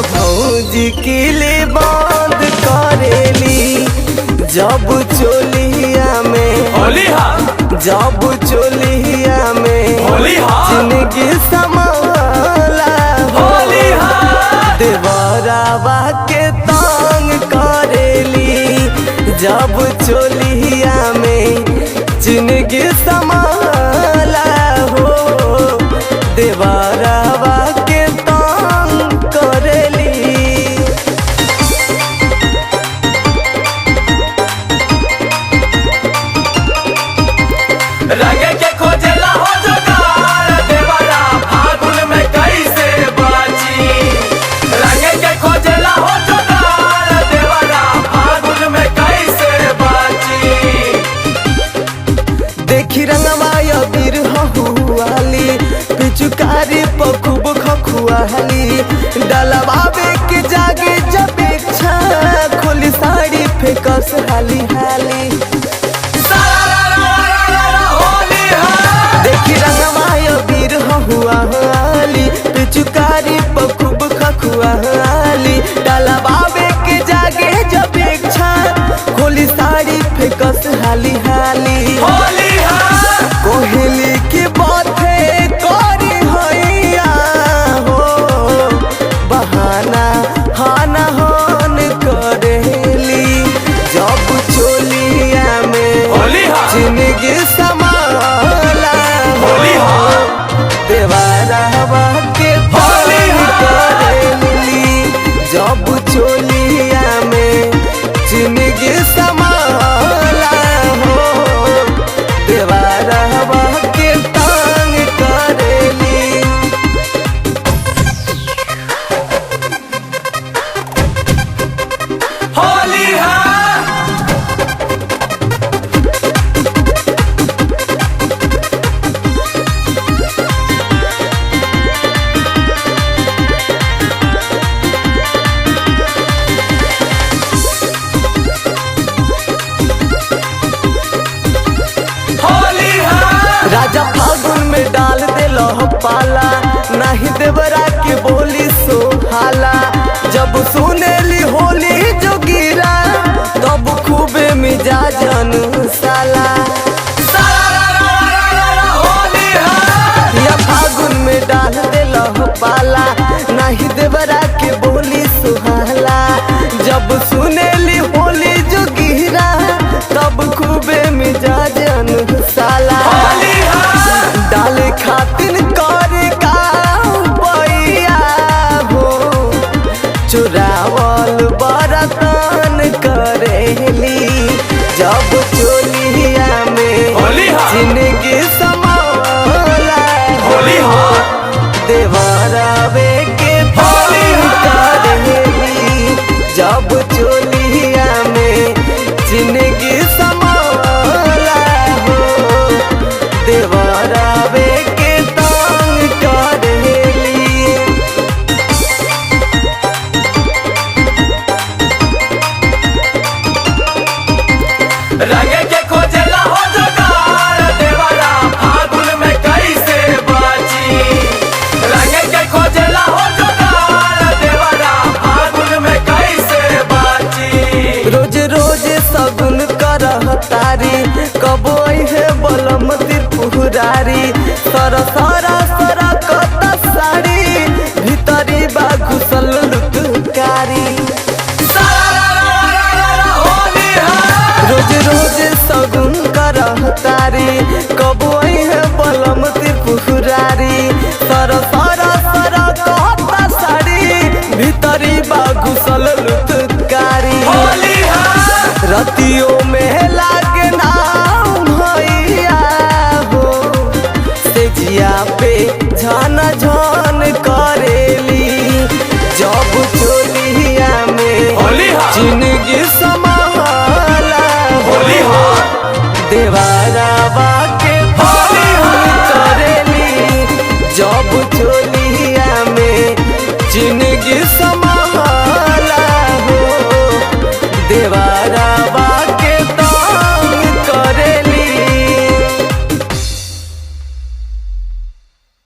भौजी किले बंद करेली जब चोलिया में जब चोलिया में जिंदगी समाला देवरावा के तंग करेली जब चोलिया में जिंदगी समाला हो देवरावा के तंग करेली। रंगे के खोजेला हो जोगार देवरा फागुन में कैसे बाची। रंगे के खोजेला हो जोगार देवरा फागुन में कैसे बाची। देखी रंगवा अबीर हहुआली पिचुकारी पखुब खखुआली डलवावे के जागे जब इच्छा खोली साड़ी फेकस हाली हाली। देखी रंगवा अबीर हहुआली पिचुकारी पखुब खखुआली डलवावे के जागे जब इच्छा खोली साड़ी फेकस हाली हाली। कोहली की बातें करी हैया हो बहाना हाना हान करेली जब चोलिया में जिंदगी समाला हो देवरावा के तंग करेली जब चोलिया में जिंदगी समाला हो देवरावा के तंग करेली। होली है राजा फागुन में डाल दिल पाला नहीं देवरा के बोली सोहाला जब सुनेली होली जो गिरा तब खूबे मिजाज अनुसाला। या फागुन में डाल दिल पाला नहीं देवरा के बोली सुहाला जब सुनेली होली जो गिरा तब खूबे मिजाज अनुसाला। डाले खातिन कर का पैया हो चुरावल बरतन करेली जब चोलिया में जिंदगी समाला हो देवरावे के तंग करेली जब चोलिया में जिंदगी समाला हो देवरावे के तंग करेली। रंगे के खोजेला हो जोगार देवरा फागुन में कैसे बाची। रंगे के खोजेला हो जोगार देवरा फागुन में कैसे बाची। रोज रोज सगुन करह तारी कबो है बलम त्रिपुरारी सर सरा सरा कत साड़ी भीतरी बा घुसल लुटकारी। रोज रोज सगुन करह तारी कबो है बलम त्रिपुरारी सर सरा सरा कत साड़ी भीतरी बा घुसल लुटकारी। रतियों में लागे नाम भैया हो सेजिया पे झन झन करेली जब चोलिया में जिंदगी समा